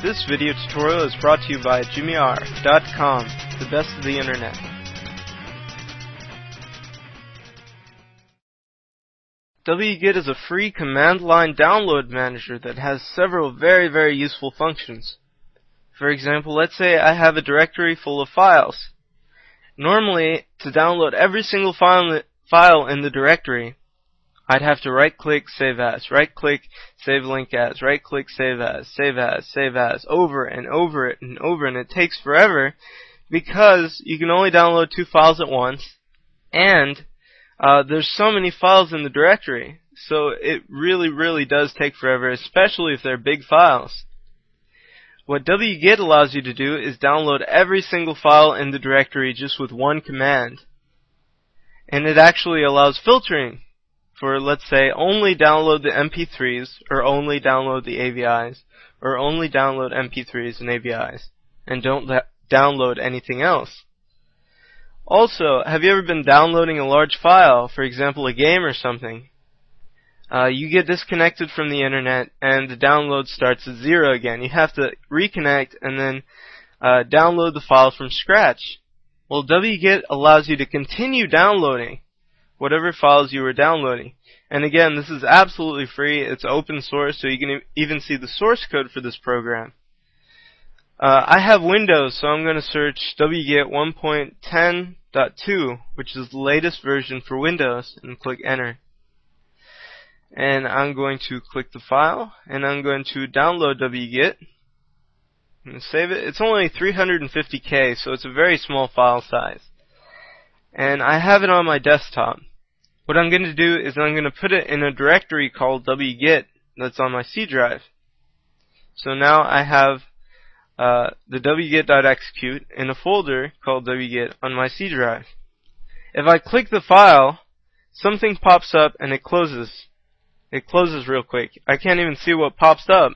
This video tutorial is brought to you by JimmyR.com, the best of the internet. wget is a free command line download manager that has several very useful functions. For example, let's say I have a directory full of files. Normally, to download every single file in the directory, I'd have to right-click, save as, right-click, save link as, right-click, save as, save as, over and over and over, and it takes forever because you can only download 2 files at once, and there's so many files in the directory, so it really does take forever, especially if they're big files. What wget allows you to do is download every single file in the directory just with one command. And it actually allows filtering for, let's say, only download the MP3s, or only download the AVIs, or only download MP3s and AVIs, and don't download anything else. Also, have you ever been downloading a large file, for example a game or something? You get disconnected from the internet and the download starts at 0 again. You have to reconnect and then download the file from scratch. Well, wget allows you to continue downloading whatever files you were downloading. And again, this is absolutely free. It's open source, so you can even see the source code for this program. I have Windows, so I'm going to search wget 1.10.2, which is the latest version for Windows, and click enter. And I'm going to click the file, and I'm going to download wget and save it. It's only 350K, so it's a very small file size. And I have it on my desktop. What I'm going to do is I'm going to put it in a directory called wget that's on my C drive. So now I have the wget.execute in a folder called wget on my C drive. If I click the file, something pops up and it closes. It closes real quick. I can't even see what pops up,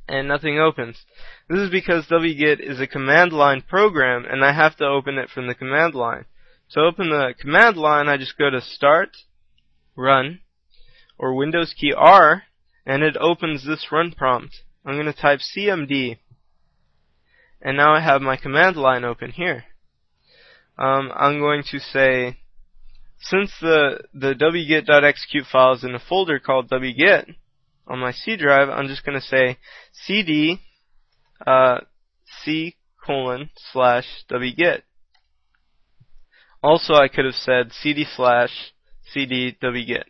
and nothing opens. This is because wget is a command line program, and I have to open it from the command line. To open the command line, I just go to Start, Run, or Windows key R, and it opens this run prompt. I'm going to type cmd, and now I have my command line open here. I'm going to say, since the wget.execute file is in a folder called wget on my C drive, I'm just going to say cd c:/wget. Also, I could have said cd/cd wget.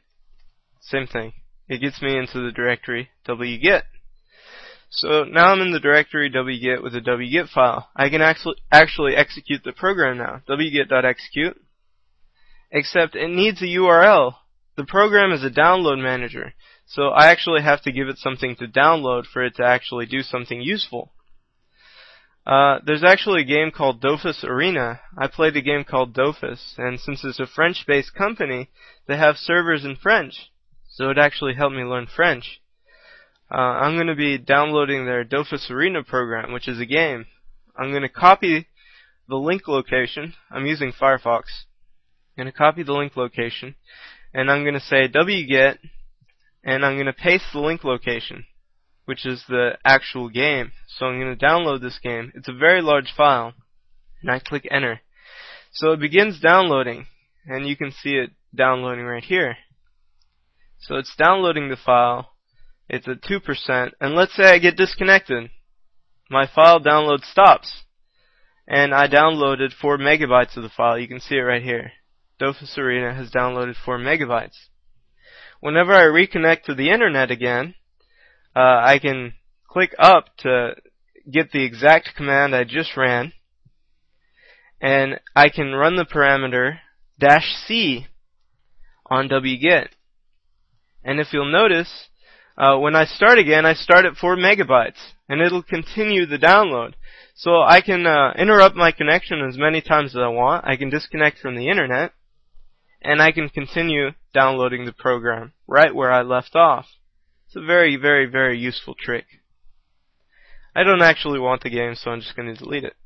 Same thing. It gets me into the directory wget. So now I'm in the directory wget with a wget file. I can actually execute the program now. wget.execute. Except it needs a URL. The program is a download manager, so I actually have to give it something to download for it to actually do something useful. There's actually a game called Dofus Arena. I played a game called Dofus, and since it's a French-based company, they have servers in French, so it actually helped me learn French. I'm going to be downloading their Dofus Arena program, which is a game. I'm going to copy the link location. I'm using Firefox. I'm going to copy the link location, and I'm going to say wget, and I'm going to paste the link location, which is the actual game. So I'm going to download this game. It's a very large file, and I click enter. So it begins downloading, and you can see it downloading right here. So it's downloading the file. It's at 2%, and let's say I get disconnected. My file download stops, and I downloaded 4 megabytes of the file. You can see it right here. Dofus Arena has downloaded 4 megabytes. Whenever I reconnect to the internet again, I can click up to get the exact command I just ran, and I can run the parameter -c on wget. And if you'll notice, when I start again, I start at 4 megabytes, and it'll continue the download. So I can interrupt my connection as many times as I want. I can disconnect from the internet, and I can continue downloading the program right where I left off. It's a very useful trick. I don't actually want the game, so I'm just going to delete it.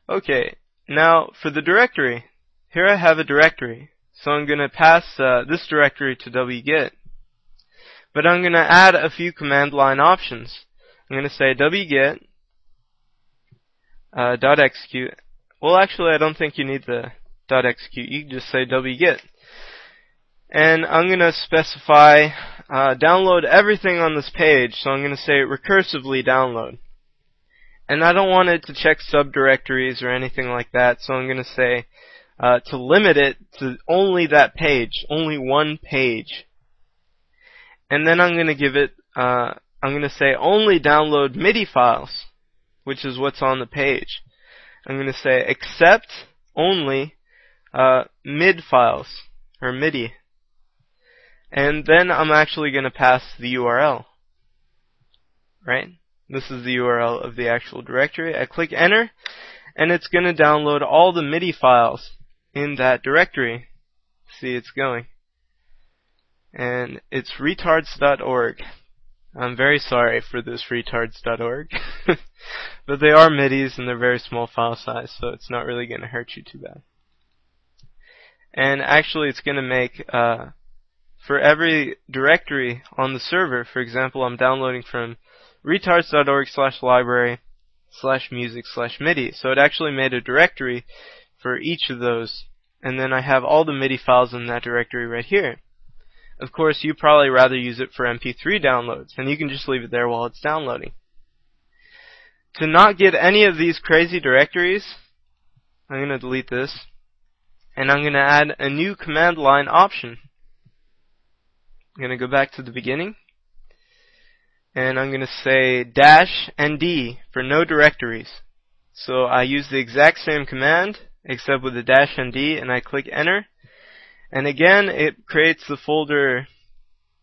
Okay, now for the directory. Here I have a directory, so I'm going to pass this directory to wget. But I'm going to add a few command line options. I'm going to say wget .execute. Well, actually, I don't think you need the .execute. You can just say wget. And I'm going to specify download everything on this page. So I'm going to say recursively download. And I don't want it to check subdirectories or anything like that. So I'm going to say to limit it to only that page, only one page. And then I'm going to give it, I'm going to say only download MIDI files, which is what's on the page. I'm going to say accept only MID files, or MIDI. And then I'm actually going to pass the URL. Right? This is the URL of the actual directory. I click enter, and it's going to download all the MIDI files in that directory. See, it's going. And it's retards.org. I'm very sorry for this retards.org. But they are MIDIs and they're very small file size, so it's not really going to hurt you too bad. And actually it's going to make, for every directory on the server, for example, I'm downloading from retards.org/library/music/MIDI. So it actually made a directory for each of those. And then I have all the MIDI files in that directory right here. Of course, you probably rather use it for MP3 downloads, and you can just leave it there while it's downloading. To not get any of these crazy directories, I'm going to delete this, and I'm going to add a new command line option. I'm going to go back to the beginning, and I'm going to say -ND for no directories. So I use the exact same command, except with the -ND, and I click enter. And again, it creates the folder,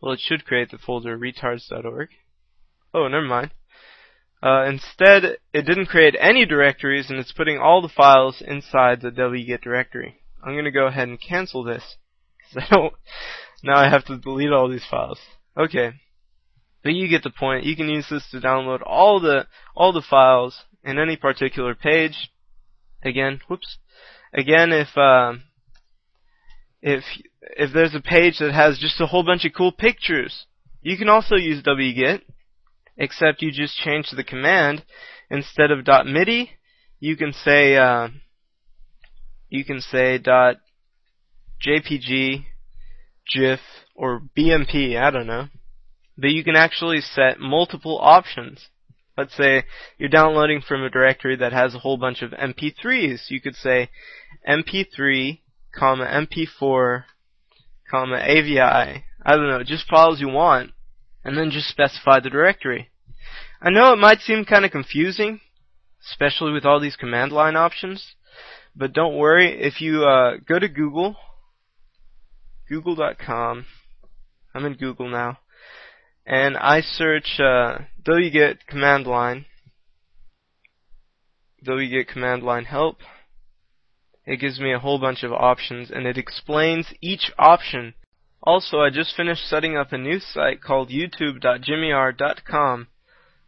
well, it should create the folder retards.org. Oh, never mind. Instead, it didn't create any directories, and it's putting all the files inside the wget directory. I'm going to go ahead and cancel this, because now I have to delete all these files. Okay, but you get the point. You can use this to download all the files in any particular page. Again, if there's a page that has just a whole bunch of cool pictures, you can also use wget, except you just change the command. Instead of .midi, you can say .jpg, GIF, or BMP, I don't know. But you can actually set multiple options. Let's say you're downloading from a directory that has a whole bunch of MP3s. You could say MP3, MP4, AVI. I don't know, just files you want, and then just specify the directory. I know it might seem kind of confusing, especially with all these command line options, but don't worry. If you go to google.com, I'm in Google now, and I search wget command line help, it gives me a whole bunch of options, and it explains each option. Also, I just finished setting up a new site called youtube.jimmyr.com.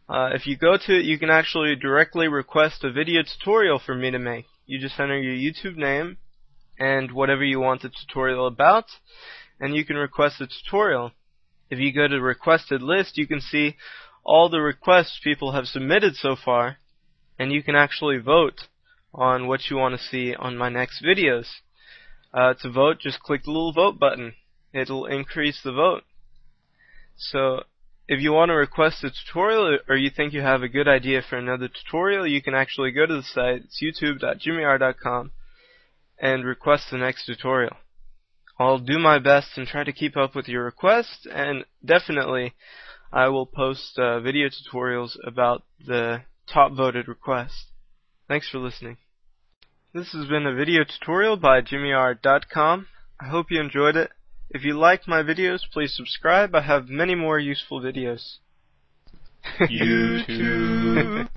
If you go to it, you can actually directly request a video tutorial for me to make. You just enter your YouTube name and whatever you want the tutorial about, and you can request a tutorial. If you go to requested list, you can see all the requests people have submitted so far, and you can actually vote on what you want to see on my next videos. To vote, just click the little vote button. It'll increase the vote. So if you want to request a tutorial, or you think you have a good idea for another tutorial, you can actually go to the site. It's youtube.jimmyr.com and request the next tutorial. I'll do my best and try to keep up with your requests, and definitely I will post video tutorials about the top voted requests. Thanks for listening. This has been a video tutorial by jimmyr.com. I hope you enjoyed it. If you liked my videos, please subscribe. I have many more useful videos. YouTube.